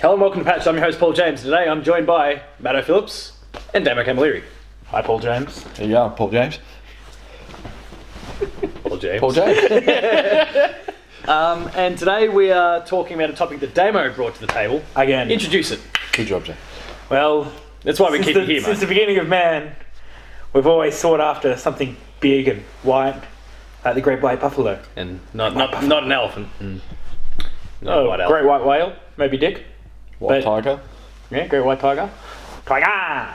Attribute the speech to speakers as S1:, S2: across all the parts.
S1: Hello and welcome to Patch. I'm your host Paul James. Today I'm joined by Matto Phillips and Damo Camilleri.
S2: Hi, Paul James.
S3: Yeah, Paul James.
S1: Paul James.
S3: Paul James.
S1: And today we are talking about a topic that Damo brought to the table.
S2: Again.
S1: Introduce it.
S3: Good job, Jay.
S2: Well,
S1: That's why we keep you here,
S2: since
S1: mate.
S2: the beginning of man, we've always sought after something big and white, like the great white buffalo.
S1: And not an elephant. Not a white
S2: Great
S1: elephant.
S2: white whale, Moby Dick.
S3: White
S2: But-
S3: tiger.
S2: Yeah, great white tiger. Tiger!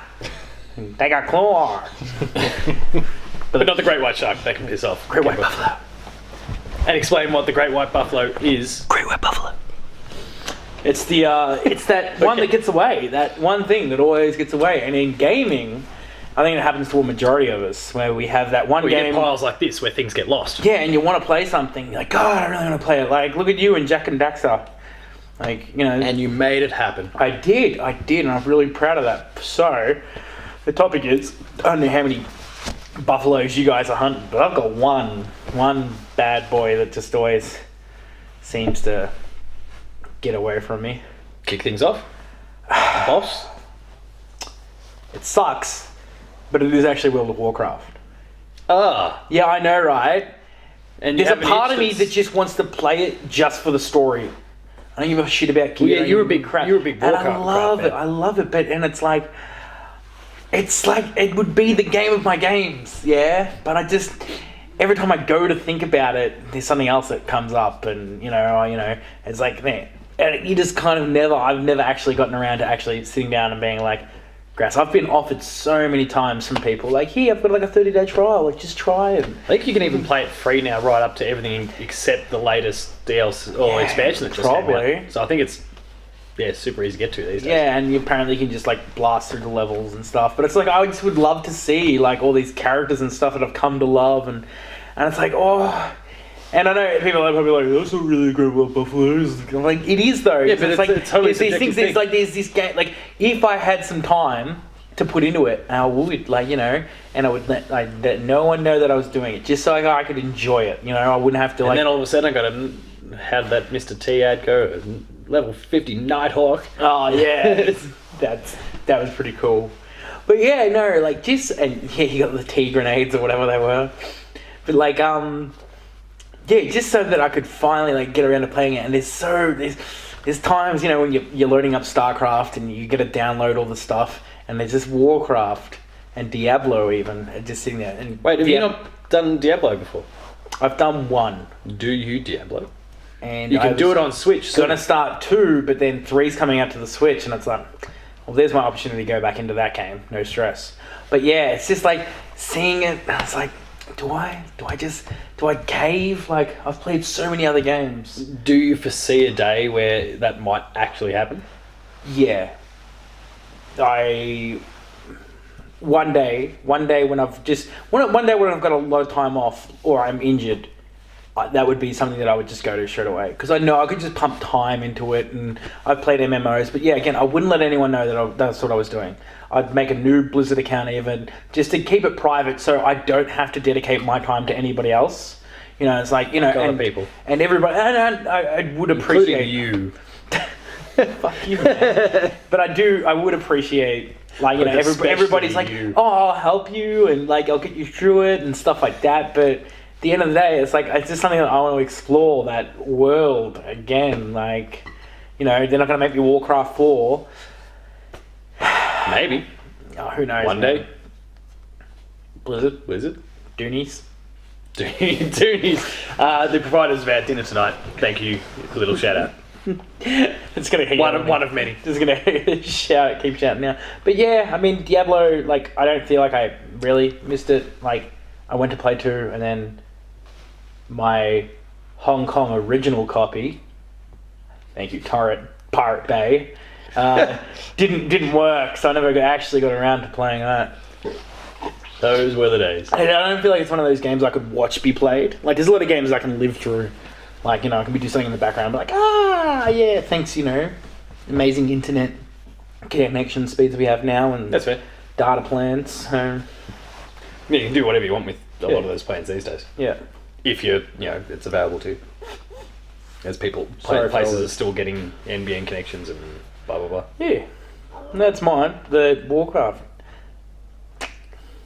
S2: Tiger claw!
S1: But not the great white shark. That can piss off.
S2: Great white buffalo.
S1: And explain what the great white buffalo is.
S2: Great white buffalo. It's the it's that one that gets away, that one thing that always gets away. And in gaming, I think it happens to a majority of us, where we have that one
S1: We get
S2: game.
S1: piles like this where things get lost.
S2: Yeah, and you want to play something, you're like, God, I really want to play it. Like, look at you and Jack and Daxter. Like, you know.
S1: And you made it happen.
S2: I did, and I'm really proud of that. So, the topic is, I don't know how many buffaloes you guys are hunting, but I've got one bad boy that just always seems to get away from me.
S1: Kick things off. Boss.
S2: It sucks, but it is actually World of Warcraft.
S1: Ah.
S2: Yeah, I know, right?
S1: And you
S2: There's a
S1: have an
S2: part of me
S1: instance-
S2: that just wants to play it just for the story. I don't give a shit about gear.
S1: Well, yeah, you're a big
S2: crap.
S1: Warcraft
S2: And I love
S1: fan.
S2: it. I love it, but and it's like it would be the game of my games, yeah. But I just every time I go to think about it, there's something else that comes up, and it's like man, and you just kind of never. I've never actually gotten around to actually sitting down and being like, Grass. I've been offered so many times from people like, here, I've got like a 30-day trial. Like, just try it.
S1: I think you can even play it free now, right up to everything except the latest DLC or
S2: Yeah,
S1: expansion that just
S2: probably.
S1: came out. So I think it's super easy to get to these days.
S2: Yeah, and you apparently can just like blast through the levels and stuff. But it's like I just would love to see like all these characters and stuff that I've come to love, and it's like and I know people are probably like, that's not really a great World Buffaloes. Like it is though.
S1: Yeah, but it's
S2: like
S1: totally
S2: there's these things.
S1: subjective
S2: There's
S1: thing.
S2: like there's this game. Like if I had some time to put into it, I would and I would let no one know that I was doing it, just so I could enjoy it. I wouldn't have to
S1: And then all of a sudden I got to have that Mr. T ad go level 50 Nighthawk.
S2: Oh yeah, that was pretty cool. But yeah, no, like you got the T grenades or whatever they were. But like just so that I could finally like get around to playing it. And there's times when you're loading up StarCraft and you get to download all the stuff, and there's this Warcraft and Diablo even just sitting there. And
S1: Wait, have you not done Diablo before?
S2: I've done one.
S1: Do you Diablo?
S2: And
S1: You can do it on Switch.
S2: So gonna start 2, but then 3's coming out to the Switch, and it's like, well, there's my opportunity to go back into that game. No stress. But yeah, it's just like seeing it. It's like, do I cave? Like I've played so many other games.
S1: Do you foresee a day where that might actually happen?
S2: Yeah. One day when I've got a lot of time off or I'm injured, that would be something that I would just go to straight away, because I know I could just pump time into it. And I've played MMOs, but yeah, again, I wouldn't let anyone know that that's what I was doing. I'd make a new Blizzard account even just to keep it private, so I don't have to dedicate my time to anybody else. It's like
S1: Other people
S2: and everybody. And I would appreciate
S1: you.
S2: Fuck you, man. But I would appreciate, like,
S1: But
S2: everybody's like,
S1: you.
S2: oh, I'll help you, and like, I'll get you through it and stuff like that. But at the end of the day, it's like, it's just something that I want to explore, that world again. Like, they're not going to make me Warcraft 4.
S1: Maybe.
S2: Oh, who knows?
S1: One
S2: man.
S1: day.
S2: Blizzard,
S1: Doonies.
S2: Doonies.
S1: The providers of our dinner tonight. Thank you. A little shout out.
S2: It's gonna hit
S1: One of many.
S2: Just gonna keep shouting now. But yeah, I mean Diablo. Like I don't feel like I really missed it. Like I went to play 2, and then my Hong Kong original copy. Thank you, Pirate Bay. Didn't work, so I never actually got around to playing that.
S1: Those were the days.
S2: I don't feel like it's one of those games I could watch be played. Like there's a lot of games I can live through. Like, I can be doing something in the background, but like, yeah, thanks, amazing internet connection speeds we have now, and
S1: That's fair.
S2: data plans. So,
S1: Yeah, you can do whatever you want with a lot of those plans these days.
S2: yeah.
S1: If it's available to. As people,
S2: Sorry for all
S1: places are
S2: this.
S1: still getting NBN connections and blah blah blah.
S2: Yeah. And that's mine. The Warcraft.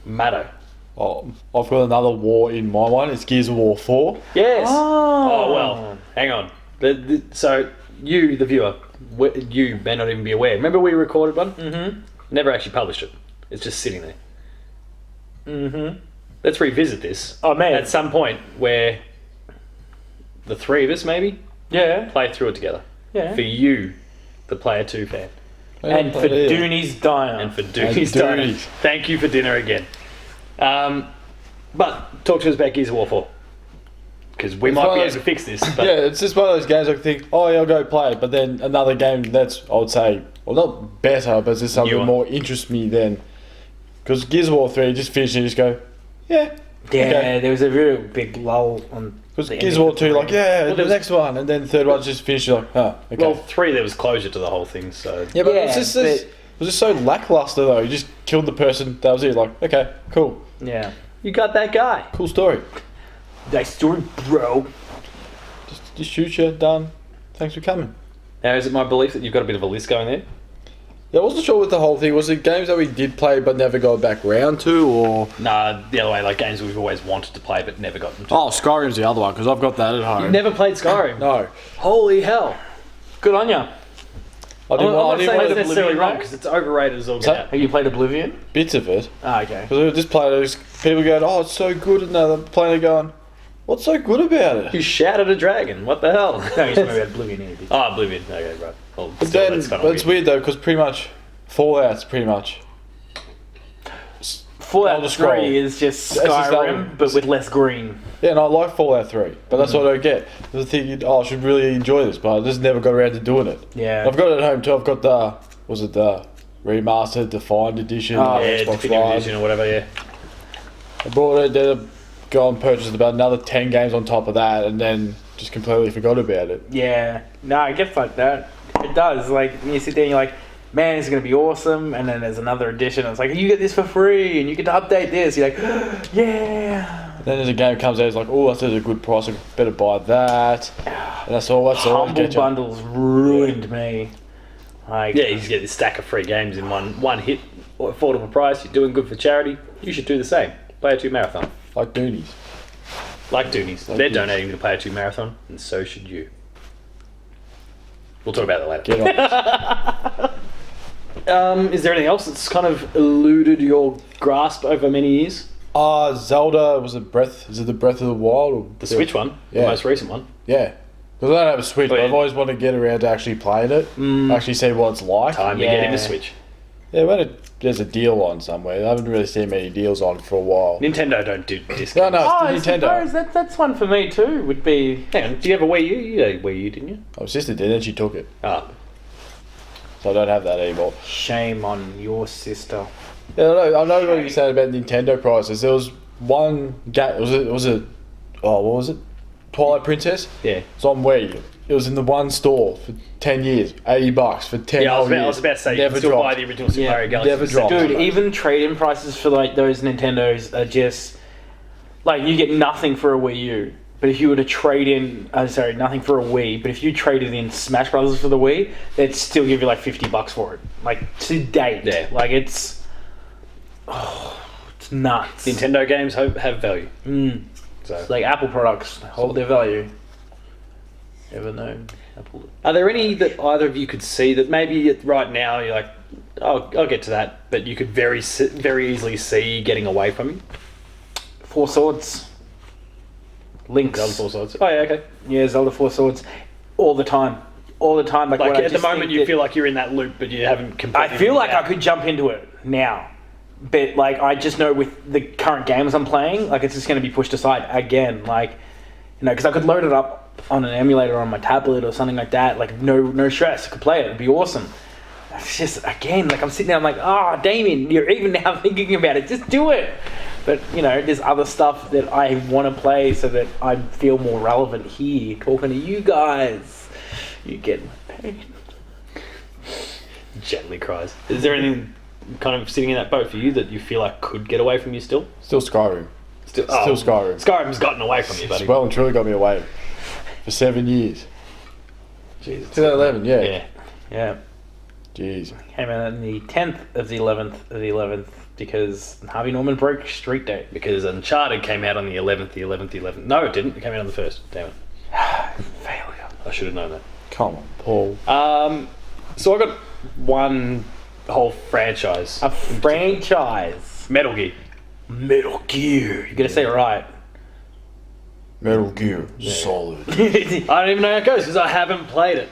S1: Matto.
S3: Oh, I've got another war in my mind. It's Gears of War 4.
S1: Yes. Oh well. Hang on. So you, the viewer, you may not even be aware. Remember we recorded one?
S2: Mm-hmm.
S1: Never actually published it. It's just sitting there.
S2: Mm-hmm.
S1: Let's revisit this.
S2: Oh, man.
S1: At some point where the three of us maybe
S2: Yeah.
S1: play through it together.
S2: Yeah.
S1: For you, the Player 2 fan.
S2: And for Dooney's Diner.
S1: And for Dooney's Diner. Thank you for dinner again. But talk to us about Gears of War 4. Because we might be able to fix this. But
S3: Yeah, it's just one of those games I think, oh yeah, I'll go play it. But then another game that's, I would say, well, not better, but it's just something
S1: Newer.
S3: more interests me than... Because Gears of War 3, you just finish and you just go, yeah.
S2: Yeah,
S3: okay.
S2: there was a real big lull on.
S3: Because
S2: the
S3: Gears
S2: ending
S3: of War 2, like, yeah,
S1: Well,
S3: the
S1: there was-
S3: next one. And then the third one's just finished, you're like, oh, okay.
S1: well, 3 there was closure to the whole thing, so...
S3: yeah, but
S2: Yeah,
S3: it was just
S2: but-
S3: it was just so lackluster though. You just killed the person, that was it. Like, okay, cool.
S2: Yeah.
S1: You got that guy.
S3: Cool story.
S2: Nice story, bro.
S3: Just shoot you, done. Thanks for coming.
S1: Now, is it my belief that you've got a bit of a list going there?
S3: Yeah, I wasn't sure what the whole thing was. It games that we did play but never got back round to, or
S1: Nah, the other way, like games we've always wanted to play but never got them to.
S3: oh, Skyrim's the other one because I've got that at home.
S1: You've never played Skyrim?
S3: No,
S1: Holy hell.
S2: Good on ya.
S3: I
S1: I'm
S3: didn't.
S1: not
S3: I didn't
S1: saying
S3: play
S1: it's
S3: the
S1: necessarily
S2: Oblivion,
S1: wrong
S2: right?
S1: because it's overrated as all
S3: So-
S1: get out.
S2: Have you played Oblivion?
S3: bits of it
S2: Ah, okay.
S3: because we just played it. People going, oh, it's so good, and they're playing it going, what's so good about it?
S1: You shouted a dragon. What the hell?
S2: No, you just remember Oblivion here.
S1: Oh, Oblivion. Okay, right. Well,
S3: But
S1: still,
S3: then,
S1: that's kind
S3: but
S1: of
S3: it's
S1: weird.
S3: weird though because pretty much Fallout's pretty much.
S2: Fallout
S3: Elder Scroll.
S2: 3 is just
S3: It's just
S2: Skyrim, but with less green.
S3: Yeah, and I like Fallout 3, but that's what I don't get. I was thinking, oh, I should really enjoy this, but I just never got around to doing it.
S2: Yeah.
S3: I've got it at home too. I've got the remastered, defined edition,
S2: Oh,
S3: on
S1: Yeah,
S3: Xbox
S1: Definitive
S3: Live.
S1: Edition or whatever, yeah.
S3: I brought it, then I go and purchased about another 10 games on top of that, and then just completely forgot about it.
S2: Yeah. No, it gets like that. It does. Like, you sit there and you're like, man, it's going to be awesome. And then there's another edition. It's like, you get this for free and you get to update this. You're like, yeah.
S3: Then there's a game that comes out, it's like, oh, that's a good price, I better buy that. And that's all.
S2: Humble
S3: get you.
S2: bundles ruined me. Like,
S1: Yeah, you just get this stack of free games in one hit, affordable price. You're doing good for charity. You should do the same. Player 2 Marathon.
S3: Like Doonies.
S1: Like Doonies. They're donating to the Player 2 Marathon, and so should you. We'll talk about that later.
S3: Get on.
S1: Is there anything else that's kind of eluded your grasp over many years?
S3: Zelda, was it Breath? Is it the Breath of the Wild? Or
S1: The Switch one,
S3: Yeah.
S1: the most recent one.
S3: Yeah. Because I don't have a Switch, but
S1: yeah.
S3: I've always wanted to get around to actually playing it. Actually see what it's like.
S1: Time to get
S2: Yeah.
S1: into Switch.
S3: Yeah, when there's a deal on somewhere. I haven't really seen many deals on for a while.
S1: Nintendo don't do
S3: No,
S1: discounts.
S3: no,
S2: Oh, I
S3: it's the Nintendo.
S2: suppose that's one for me too. Would be
S1: Hang on, do you have a Wii U? You had a Wii U, didn't you?
S3: My sister did, and she took it.
S1: Ah,
S3: So I don't have that anymore.
S2: shame on your sister.
S3: Yeah, I know what you're saying about Nintendo prices. There was one game, was it, what was it? Twilight Princess?
S1: yeah.
S3: It's on Wii. It was in the one store for 10 years. $80 for 10
S1: Yeah, I
S3: whole
S1: was
S3: years.
S1: about to say, you
S3: Never
S1: can still buy
S3: dropped.
S1: the original Super
S2: Yeah,
S1: Mario Galaxy.
S3: never
S1: for
S3: dropped.
S1: $70.
S2: Dude, even trade-in prices for like those Nintendos are just like you get nothing for a Wii U. But if you were to trade in, nothing for a Wii. But if you traded in Smash Brothers for the Wii, they'd still give you like $50 for it. Like to date,
S1: Yeah.
S2: like it's nuts.
S1: Nintendo games have value. So.
S2: It's like Apple products hold their value. Never known. Apple.
S1: Are there any that either of you could see that maybe right now you're like, oh, I'll get to that, but you could very easily see getting away from you?
S2: Four Swords. Link's.
S1: Zelda Four Swords. Oh yeah, okay.
S2: Yeah, Zelda Four Swords. All the time. All the time.
S1: Like
S2: when I
S1: at the
S2: just
S1: moment
S2: think
S1: you
S2: that-
S1: feel like you're in that loop, but you haven't completely.
S2: I feel like
S1: figured
S2: I
S1: it
S2: could jump into it now. But like I just know with the current games I'm playing, like it's just going to be pushed aside again. Like, you know, because I could load it up on an emulator on my tablet or something like that. Like no stress. I could play it. It'd be awesome. It's just again, like I'm sitting there. I'm like, Damien, you're even now thinking about it. Just do it. But you know, there's other stuff that I want to play so that I feel more relevant here, talking to you guys. You get my pain.
S1: Gently cries. Is there anything kind of sitting in that boat for you that you feel like could get away from you still?
S3: Still Skyrim.
S1: Still
S3: Skyrim.
S1: Skyrim's gotten away from you, buddy.
S3: It's well and truly got me away for 7 years.
S1: Jesus.
S3: 2011, yeah.
S1: Yeah.
S2: Yeah.
S3: Jeez.
S2: Came out on the 10th of the 11th because Harvey Norman broke street day.
S1: Because Uncharted came out on the 11th. No, it didn't. It came out on the 1st. Damn it.
S2: Failure.
S1: I should have known that.
S3: Come on, Paul.
S1: So I got one whole franchise.
S2: A franchise.
S1: Metal Gear.
S2: Metal Gear. You gotta say it right.
S3: Metal Gear Solid.
S1: I don't even know how it goes because I haven't played it.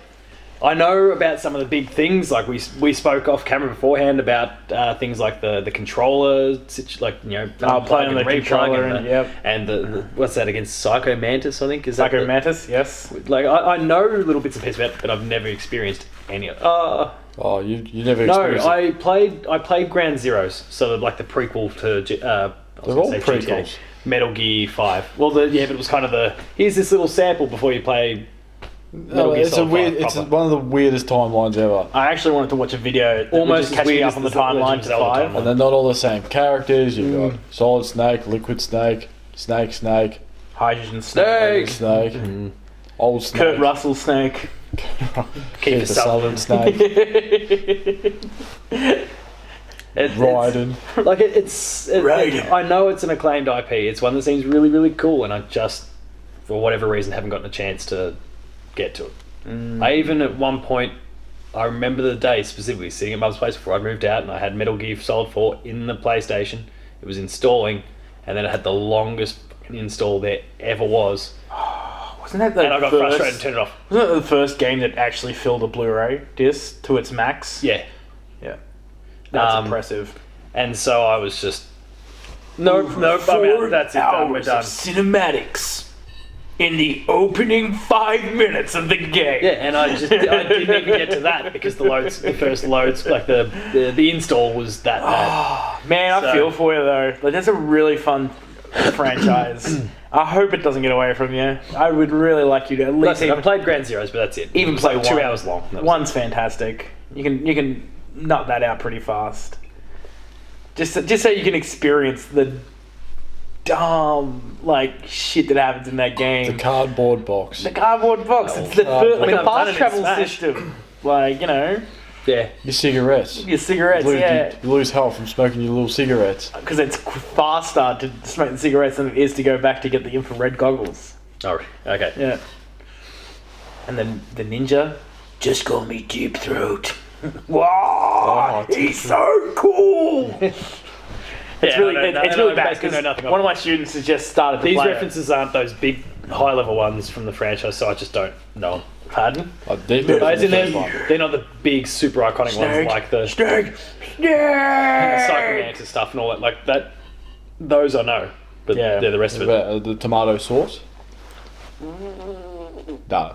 S1: I know about some of the big things, like we spoke off camera beforehand about things like the controller, like
S2: playing the controller
S1: and the what's that against Psycho Mantis? I think is
S2: Psycho
S1: that
S2: Mantis. Yes.
S1: Like I know little bits and pieces about it, but I've never experienced any of it.
S3: Oh, you never
S1: No,
S3: experienced it.
S1: I played Ground Zeroes, so like the prequel to
S3: They're all prequels.
S1: GTA, Metal Gear 5. Well, but it was kind of here's this little sample before you play Metal Gear Solid 5
S3: It's
S1: proper.
S3: one of the weirdest timelines ever.
S2: I actually wanted to watch a video that
S1: Almost
S2: would just
S1: as
S2: catch me
S1: weird
S2: up
S1: as
S2: on the
S1: the Legend
S2: timeline
S1: of
S2: to
S1: Zelda
S2: 5.
S1: timeline.
S3: And they're not all the same characters. You've got Solid Snake, Liquid Snake, Snake,
S2: Hydrogen Snake.
S3: Snake, Old Snake,
S2: Kurt Russell Snake.
S1: Kiefer Sutherland.
S3: Snake, Raiden.
S1: Like
S2: Raiden.
S1: I know it's an acclaimed IP. It's one that seems really, really cool, and I just, for whatever reason, haven't gotten a chance to get to it. I even at one point, I remember the day specifically sitting at Mum's place before I moved out, and I had Metal Gear Solid 4 in the PlayStation. It was installing, and then it had the longest fucking install there ever was.
S2: Wasn't that the
S1: And I got frustrated and turned it off.
S2: Wasn't that the first game that actually filled a Blu-ray disc to its max?
S1: Yeah.
S2: Yeah. That's impressive.
S1: And so I was just, nope, I'm out. That's it. We're done.
S2: Cinematics in the opening 5 minutes of the game.
S1: Yeah, and I didn't even get to that because the first loads, like the install was that bad.
S2: Man, I feel for you though. Like, that's a really fun franchise. I hope it doesn't get away from you. I would really like you to at least
S1: I've played Ground Zeroes, but that's it.
S2: even
S1: It was
S2: play
S1: like 2 hours long. That was
S2: One's fantastic. You can nut that out pretty fast. Just so you can experience the dumb shit that happens in that game.
S3: The cardboard box.
S2: The cardboard box. It's the
S3: cardboard.
S2: like a
S1: I've done it
S2: fast
S1: in
S2: travel
S1: Smash.
S2: system. Like,
S1: Yeah.
S3: Your cigarettes.
S2: your cigarettes,
S3: You lose health from smoking your little cigarettes.
S2: because it's faster to smoke the cigarettes than it is to go back to get the infrared goggles.
S1: Oh, okay.
S2: Yeah. And then the ninja, just call me Deep Throat. Wow, he's so cool. It's really bad
S1: basically know
S2: because
S1: nothing of
S2: one of
S1: it.
S2: my students has just started to
S1: These
S2: play
S1: references aren't those big, high-level ones from the franchise, so I just don't know them.
S2: Pardon?
S1: As in they're not the big, super iconic ones like the
S2: Snake.
S1: Psycho Mantis stuff and all that. Like that, those I know, but
S2: Yeah.
S1: they're the rest of it.
S3: The tomato sauce? No.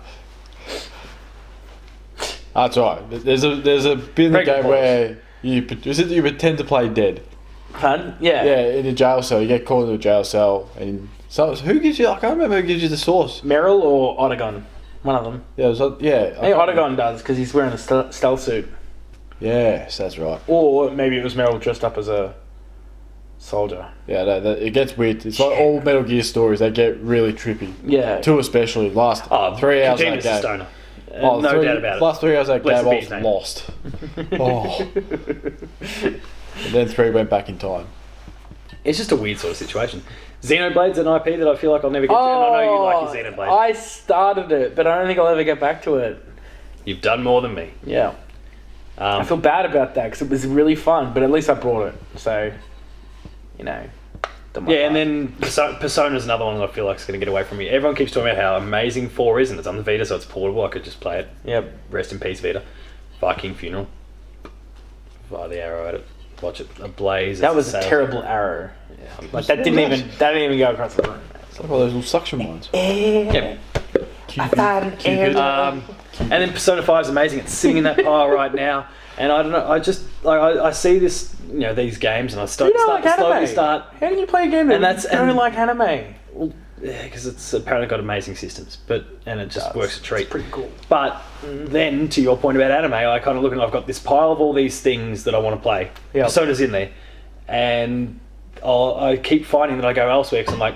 S3: That's right. There's a bit in the
S1: Pregnant
S3: game where you pretend to play dead.
S2: Pardon? Yeah.
S3: Yeah, in a jail cell. You get called into a jail cell, and so who gives you? I can't remember who gives you the sauce.
S2: Meryl or Otagon? One of them.
S3: Yeah, yeah.
S2: I think Otagon does because he's wearing a stealth suit.
S3: Yes, that's right.
S2: Or maybe it was Meryl dressed up as a soldier.
S3: Yeah, it gets weird. It's like all Metal Gear stories. They get really trippy.
S2: Yeah.
S3: 2 especially. Last 3 hours of
S1: Kojima's a
S3: that game.
S1: stoner.
S3: Oh,
S1: No doubt about it.
S3: Last 3 hours of that
S1: Blessed
S3: game,
S1: be
S3: I
S1: his
S3: was
S1: name.
S3: lost. Oh. And then 3 went back in time.
S1: It's just a weird sort of situation. Xenoblade's an IP that I feel like I'll never get to, and I know you like your Xenoblade.
S2: I started it, but I don't think I'll ever get back to it.
S1: You've done more than me.
S2: Yeah. I feel bad about that because it was really fun, but at least I brought it. So, done my
S1: Yeah, and
S2: part.
S1: then Persona's another one that I feel like is going to get away from me. Everyone keeps talking about how amazing 4 is, and it's on the Vita, so it's portable. I could just play it.
S2: Yep.
S1: Rest in peace, Vita. Viking Funeral. Fire the arrow at it. Watch it ablaze.
S2: That
S1: as
S2: was
S1: it
S2: a
S1: sails.
S2: terrible arrow. Like that didn't even go across the room.
S3: It's like all those little suction ones.
S1: Yeah.
S3: Cupid.
S1: And then Persona 5 is amazing. It's sitting in that pile right now. And I don't know, I just, I see this, these games, and I slowly start.
S2: How can you play a game that don't like anime?
S1: Yeah, because it's apparently got amazing systems, and it just works a treat.
S2: It's pretty cool.
S1: But then, to your point about anime, I kind of look and I've got this pile of all these things that I want to play.
S2: Yeah.
S1: Persona's in there, and I keep finding that I go elsewhere because I'm like,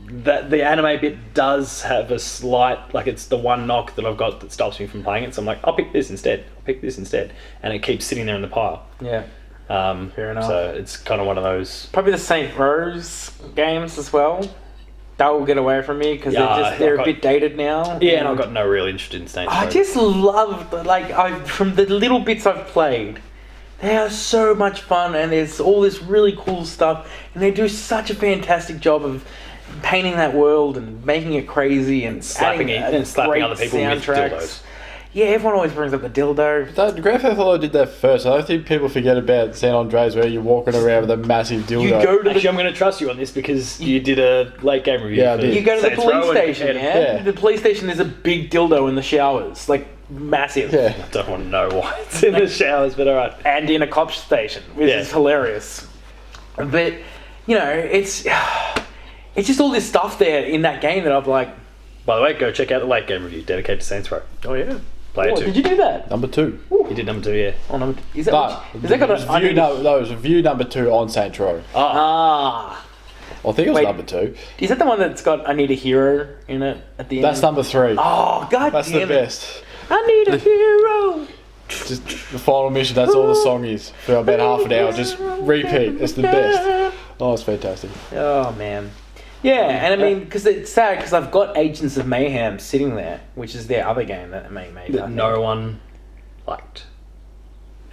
S1: that the anime bit does have a slight, like it's the one knock that I've got that stops me from playing it. So I'm like, I'll pick this instead. And it keeps sitting there in the pile.
S2: Yeah. Fair enough.
S1: So it's kind of one of those.
S2: Probably the Saint Rose games as well. That will get away from me because they're a bit dated now.
S1: Yeah, and I've got no real interest in Saints Row.
S2: I just love, from the little bits I've played, they are so much fun and there's all this really cool stuff and they do such a fantastic job of painting that world and making it crazy and
S1: slapping other people with dildos.
S2: Yeah, everyone always brings up the dildo.
S3: Grand Theft Auto did that first. I don't think people forget about San Andreas where you're walking around with a massive dildo.
S1: Actually, I'm going to trust you on this because you did a late game review.
S3: Yeah, I did.
S2: You go to the
S1: Saints
S2: police
S1: Row
S2: station,
S3: yeah?
S2: The police station, there's a big dildo in the showers. Like, massive.
S3: Yeah.
S1: I don't want to know why it's in the showers, but alright.
S2: And in a cop station, which is hilarious. But, it's just all this stuff there in that game that I'm like...
S1: By the way, go check out the late game review dedicated to Saints Row.
S2: Oh, yeah.
S1: Play it too.
S2: Did you do that?
S3: Number 2.
S1: You did number 2, yeah.
S2: Oh, number 2. Is that got
S3: it was review number 2 on Saints Row.
S2: Ah.
S3: I think it was number 2.
S2: Is that the one that's got I Need a Hero in it at the end?
S3: That's number 3.
S2: Oh, god
S3: That's
S2: damn
S3: the
S2: it.
S3: best.
S2: I need a hero.
S3: Just the final mission, that's all the song is. For about half an hour, just repeat. It's the best. Oh, it's fantastic.
S2: Oh, man. Yeah, and I mean, because it's sad, because I've got Agents of Mayhem sitting there, which is their other game that they made.
S1: That no one liked.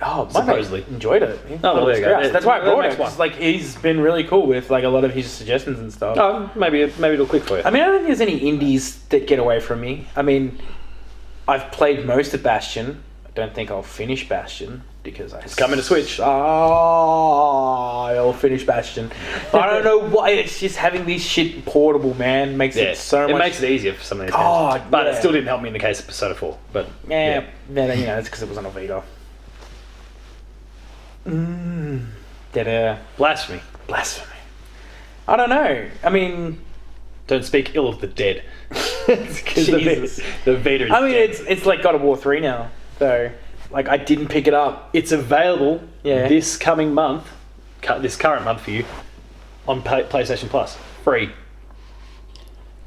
S2: Oh, my
S1: supposedly
S2: mate enjoyed it.
S1: Oh, well, there you go.
S2: That's why I brought it.
S1: One.
S2: 'Cause, he's been really cool with a lot of his suggestions and stuff.
S1: Oh, maybe it'll click for you.
S2: I mean, I don't think there's any indies that get away from me. I mean, I've played most of Bastion. I don't think I'll finish Bastion because
S1: It's coming to Switch.
S2: I'll finish Bastion. But I don't know why. It's just having this shit portable, man, makes it so much.
S1: It makes it easier for some of these
S2: God,
S1: games. But
S2: yeah.
S1: it still didn't help me in the case of Persona 4. But
S2: Yeah, it's because it was on a Vita.
S1: blasphemy.
S2: I don't know. I mean,
S1: Don't speak ill of the dead. Because the Vita is dead.
S2: it's like God of War 3 now, though. Like, I didn't pick it up.
S1: It's available this coming month, this current month for you, on PlayStation Plus. Free.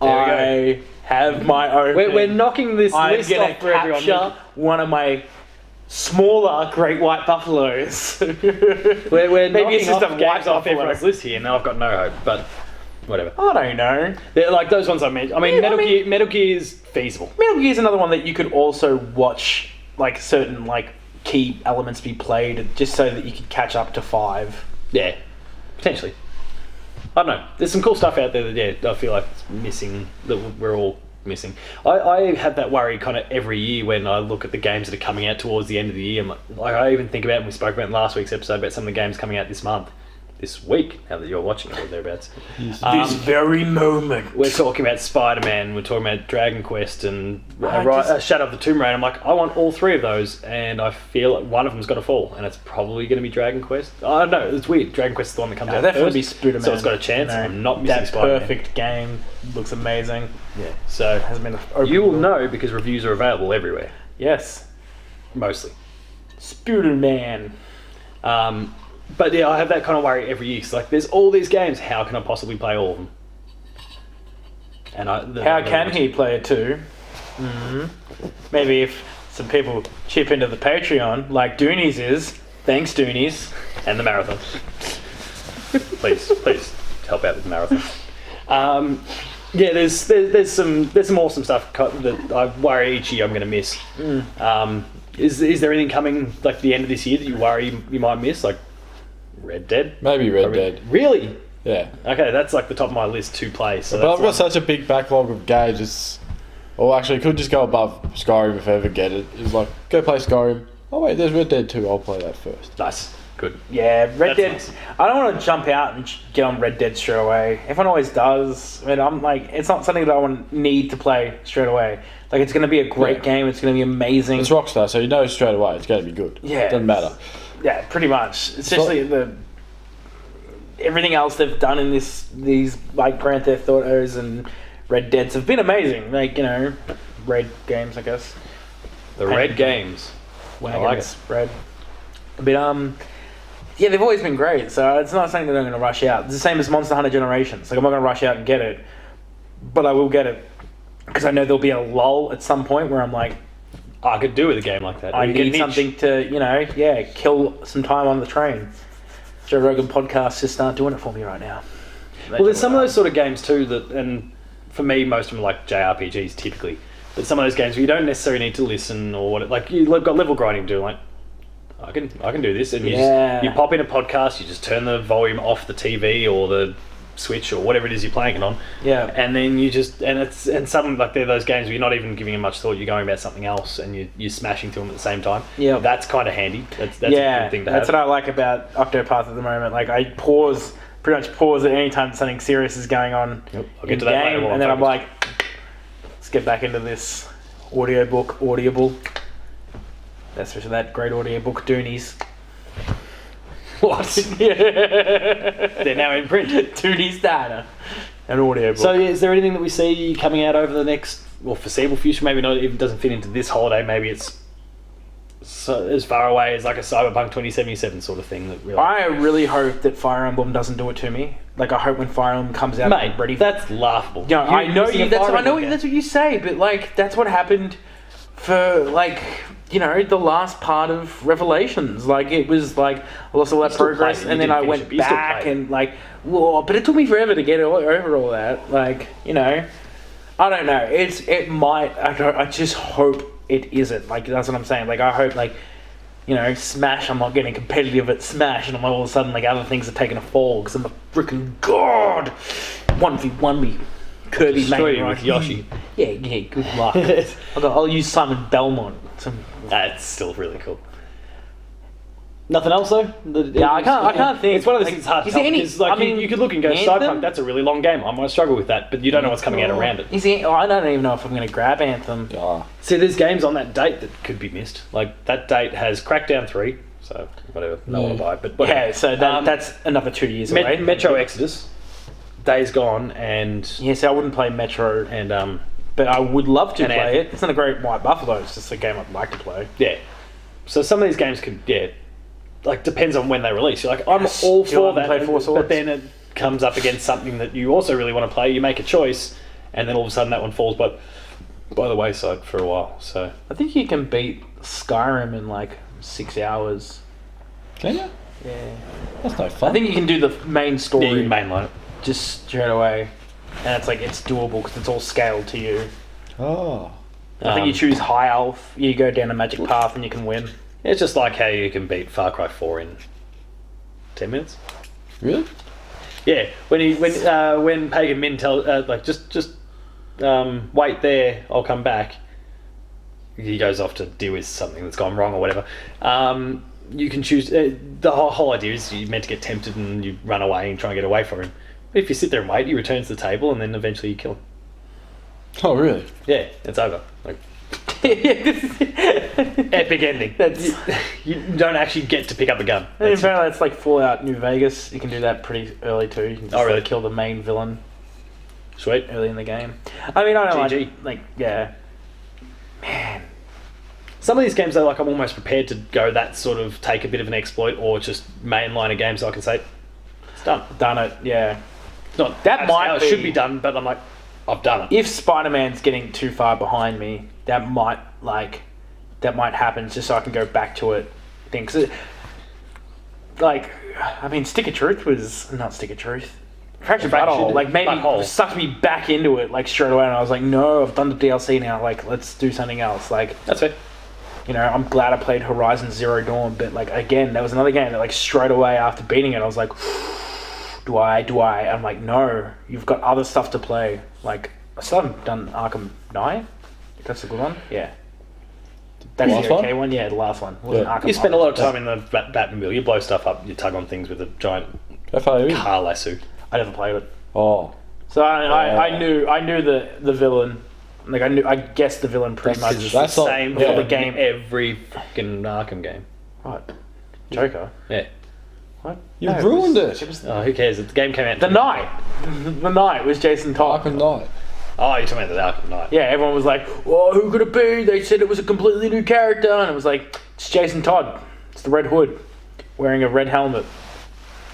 S2: I have my own.
S1: We're knocking this
S2: I'm
S1: list
S2: gonna
S1: off for everyone.
S2: capture one of my smaller great white buffaloes.
S1: We're
S2: Maybe
S1: knocking
S2: it's just
S1: off
S2: a
S1: games
S2: white
S1: off
S2: buffalo.
S1: everyone's list here. Now I've got no hope, but whatever.
S2: I don't know.
S1: They're like those ones I mentioned. I mean, Metal Gear is feasible.
S2: Metal Gear is another one that you could also watch, certain key elements be played, just so that you could catch up to 5.
S1: Yeah, potentially. I don't know. There's some cool stuff out there that I feel like it's missing, that we're all missing. I have that worry kind of every year when I look at the games that are coming out towards the end of the year. I even think about, and we spoke about in last week's episode, about some of the games coming out this week, now that you're watching it or thereabouts.
S2: This very moment.
S1: We're talking about Spider-Man, we're talking about Dragon Quest and Shadow of the Tomb Raider. I'm like, I want all 3 of those, and I feel like one of them's got to fall, and it's probably going to be Dragon Quest. I don't know, it's weird. Dragon Quest is the one that comes out
S2: definitely
S1: first,
S2: be Spider-Man.
S1: so it's got a chance. I'm not missing
S2: that
S1: Spider-Man.
S2: perfect game looks amazing.
S1: Yeah, so
S2: Hasn't been open
S1: you will
S2: door.
S1: know because reviews are available everywhere,
S2: Yes,
S1: mostly.
S2: Spider-Man.
S1: But yeah, I have that kind of worry every year. Cause there's all these games. How can I possibly play all of them? And
S2: How can he play it too? Maybe if some people chip into the Patreon, like Doonies is. Thanks, Doonies.
S1: And the marathon. please help out with the marathon. Yeah, there's some awesome stuff that I worry each year I'm going to miss. Is there anything coming the end of this year that you worry you might miss, like Red Dead?
S3: Maybe Red Dead.
S1: Really?
S3: Yeah.
S1: Okay, that's the top of my list to play. So
S3: But I've got such a big backlog of games. It could just go above Skyrim if I ever get it. It's like, go play Skyrim. Oh wait, there's Red Dead 2. I'll play that first.
S1: Nice. Good.
S2: Yeah, Red
S1: That's
S2: Dead.
S1: nice.
S2: I don't want to jump out and get on Red Dead straight away. Everyone always does. I mean, I'm it's not something that I need to play straight away. It's going to be a great game. It's going to be amazing.
S3: It's Rockstar, so you know straight away it's going to be good.
S2: Yeah.
S3: Doesn't matter.
S2: Yeah, pretty much. Especially everything else they've done in these Grand Theft Autos and Red Deads have been amazing. Red games, I guess.
S1: The Red Games.
S2: Wagons,
S1: I like it.
S2: Red. But yeah, they've always been great. So it's not something that I'm going to rush out. It's the same as Monster Hunter Generations. I'm not going to rush out and get it. but I will get it because I know there'll be a lull at some point where I'm like,
S1: I could do with a game like that.
S2: I
S1: You get
S2: need
S1: an itch.
S2: something to, kill some time on the train. Joe Rogan podcast just aren't doing it for me right now.
S1: Well, there's some of those sort of games too that, and for me, most of them are like JRPGs typically. But some of those games where you don't necessarily need to listen or what, like you've got level grinding to do, like I can do this, and you pop in a podcast, you just turn the volume off the TV or the Switch or whatever it is you're playing it on.
S2: Yeah.
S1: And then you just and something like they're those games where you're not even giving them much thought. You're going about something else, and you're smashing through them at the same time.
S2: Yeah.
S1: That's kind of handy. That's a good thing to have.
S2: That's what I like about Octopath at the moment. Like I pretty much pause at any time something serious is going on.
S1: Yep. I'll get to that later.
S2: And then I'm like, let's get back into this audible. Especially that great audiobook, Doonies.
S1: What? They're now in print.
S2: Doonies Data. An audiobook.
S1: So is there anything that we see coming out over the next, foreseeable future? Maybe not, even doesn't fit into this holiday. Maybe it's so as far away as like a Cyberpunk 2077 sort of thing. That really,
S2: I really hope that Fire Emblem doesn't do it to me. Like I hope when Fire Emblem comes out,
S1: mate,
S2: I'm ready.
S1: that's laughable.
S2: You know, I know
S1: missing
S2: you.
S1: a
S2: That's
S1: Fire
S2: I know
S1: Emblem game.
S2: that's what you say, but like that's what happened for like the last part of Revelations. Like it was like I lost all that
S1: still
S2: progress,
S1: played it,
S2: and
S1: you
S2: then I
S1: didn't finish
S2: went
S1: it, but you still
S2: back
S1: played it.
S2: and like, whoa! But it took me forever to get over all that. Like I don't know. It might. I just hope it isn't. Like that's what I'm saying. Like I hope Smash. I'm not getting competitive at Smash, and I'm all of a sudden like other things are taking a fall because I'm a freaking god. 1v1 me. Kirby
S1: Destroy
S2: main
S1: you with Yoshi.
S2: Yeah. Good luck. I'll use Simon Belmont.
S1: That's still really cool. Nothing else though?
S2: Yeah, I can't think.
S1: It's one of those
S2: Like,
S1: things hard to
S2: is
S1: tell.
S2: there any-
S1: Because, like,
S2: I mean,
S1: you could look and go,
S2: Anthem?
S1: Cyberpunk, that's a really long game. I might struggle with that, but you don't know what's coming out around it.
S2: I don't even know if I'm going to grab Anthem.
S1: See, there's games on that date that could be missed. Like, that date has Crackdown 3, so whatever, no one will buy it, but whatever.
S2: Yeah, so that's another 2 years away.
S1: Metro Exodus, Days Gone, and...
S2: Yeah, so I wouldn't play Metro,
S1: And,
S2: but I would love to
S1: and
S2: play
S1: Anthem.
S2: it. It's not a great White Buffalo, it's just a game I'd like to play.
S1: yeah. So some of these games could, like, depends on when they release. You're like, I'm all
S2: Do you
S1: for
S2: want to
S1: that,
S2: play Four
S1: but
S2: Swords?
S1: then it comes up against something that you also really want to play. You make a choice, and then all of a sudden that one falls by the wayside for a while. So
S2: I think you can beat Skyrim in like 6 hours.
S3: Can you?
S2: Yeah.
S3: That's no fun.
S2: I think you can do the main story
S1: yeah, you mainline it.
S2: just straight away. And it's doable because it's all scaled to you.
S3: Oh.
S2: I think you choose High Elf, you go down a magic path and you can win.
S1: It's just like how you can beat Far Cry 4 in 10 minutes.
S3: Really?
S1: Yeah, when Pagan Min tells just wait there, I'll come back. He goes off to deal with something that's gone wrong or whatever. You can choose. The whole idea is you're meant to get tempted and you run away and try and get away from him. But if you sit there and wait, he returns to the table and then eventually you kill him.
S3: Oh, really?
S1: Yeah, it's over. Like epic ending. You don't actually get to pick up a gun.
S2: And in fact, it's like Fallout New Vegas. You can do that pretty early too. You can just
S1: really?
S2: kill the main villain
S1: Sweet.
S2: early in the game. I mean, I don't
S1: GG.
S2: like yeah. Man,
S1: Some of these games, though, like I'm almost prepared to go that sort of take a bit of an exploit or just mainline a game so I can say it's done.
S2: done it. Yeah.
S1: It's not
S2: That
S1: that's
S2: might
S1: how it
S2: be-
S1: should be done, but I'm like, I've done it.
S2: If Spider-Man's getting too far behind me, that might happen just so I can go back to it. Stick of Truth was not Stick of Truth. Fractured Battle, like maybe
S1: Butthole.
S2: sucked me back into it like straight away, and I was like, no, I've done the DLC now. Like, let's do something else. Like,
S1: That's it.
S2: I'm glad I played Horizon Zero Dawn, but like again, there was another game that like straight away after beating it, I was like, do I? I'm like, no, you've got other stuff to play. Like, I still haven't done Arkham Knight. That's a good one. Yeah. That's
S3: Last
S2: the okay
S3: one?
S2: one. Yeah, the last one. Wasn't
S3: Yeah.
S2: Arkham
S1: You spend a lot of
S2: Knight.
S1: time in the Batmobile. You blow stuff up. You tug on things with a giant
S3: How far are you?
S1: car lasso.
S2: I never played it,
S3: Oh.
S2: so I knew the villain. Like I guessed the villain pretty
S3: That's-
S2: much.
S3: that's not-
S1: Same
S2: yeah.
S1: for
S2: the game.
S1: every fucking Arkham game.
S2: What? Joker.
S1: Yeah.
S2: What?
S3: You
S2: No,
S3: ruined
S2: was-
S3: it.
S2: was
S1: Oh, who cares? The game came out.
S2: the Knight. The Knight was Jason Todd.
S3: Arkham Knight.
S1: Oh, you're talking about the Arkham Knight.
S2: Yeah, everyone was like, "Oh, who could it be?" They said it was a completely new character, and it was like, "It's Jason Todd. It's the Red Hood, wearing a red helmet."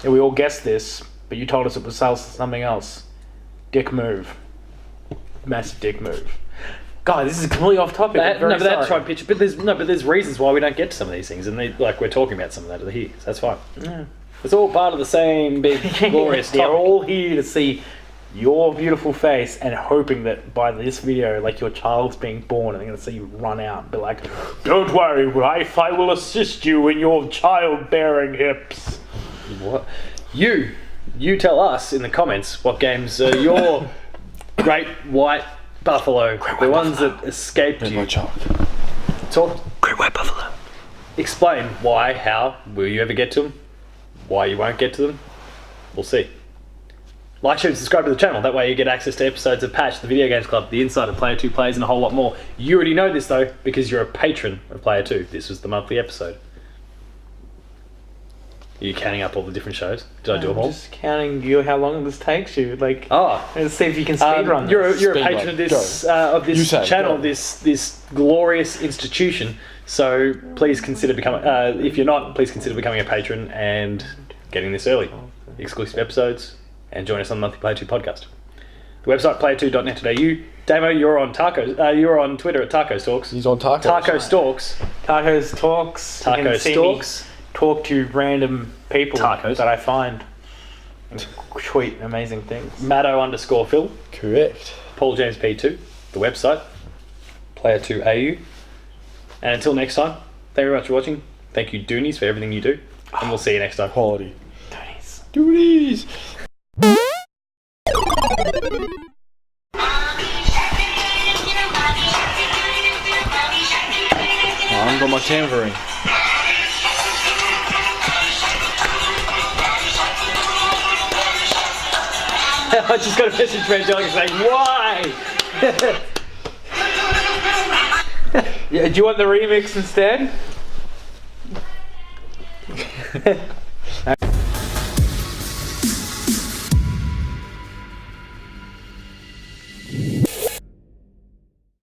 S2: And we all guessed this, but you told us it was something else. Dick move. massive dick move. God, this is completely off topic. I'm very
S1: no, but that's
S2: sorry.
S1: right picture. But there's reasons why we don't get to some of these things, and we're talking about some of that here. So that's fine.
S2: Yeah.
S1: It's all part of the same big glorious
S2: They're
S1: topic.
S2: all here to see your beautiful face and hoping that by this video, like your child's being born, and they're going to see you run out and be like, "Don't worry, wife, I will assist you in your childbearing hips."
S1: What? You tell us in the comments what games are your great white buffalo, the ones that escaped
S3: There's
S1: you.
S3: my child.
S1: Talk.
S2: Great white buffalo.
S1: Explain why, how, will you ever get to them? Why you won't get to them? We'll see. Like, share, and subscribe to the channel. That way you get access to episodes of Patch, the Video Games Club, the Insider, Player 2 Plays, and a whole lot more. You already know this, though, because you're a patron of Player 2. This was the monthly episode. Are you counting up all the different shows? Did I do them all?
S2: Just counting how long this takes you. Like,
S1: Oh.
S2: let's see if you can speedrun
S1: You're a
S3: Speedrun.
S1: patron of this
S3: You say,
S1: channel,
S3: go.
S1: this glorious institution. So please consider becoming. If you're not, please consider becoming a patron and getting this early, exclusive episodes, and join us on the monthly Player 2 podcast. The website player2.net.au. Damo, you're on Tacos. You're on Twitter at Tacos Talks.
S3: He's on tacos.
S1: Taco Stalks.
S2: Tacos talks. You
S1: Taco
S2: can see
S1: Stalks.
S2: me talk to random people
S1: Tacos.
S2: that I find and tweet amazing things.
S1: Matto_Phil.
S3: Correct.
S1: Paul James P2. The website Player2AU. And until next time, thank you very much for watching. Thank you, Doonies, for everything you do. And we'll see you next time.
S3: Quality.
S2: Tony's.
S3: Duties. I haven't got my tambourine.
S1: I just got a message from Angelica saying, why?
S2: Yeah, do you want the remix instead?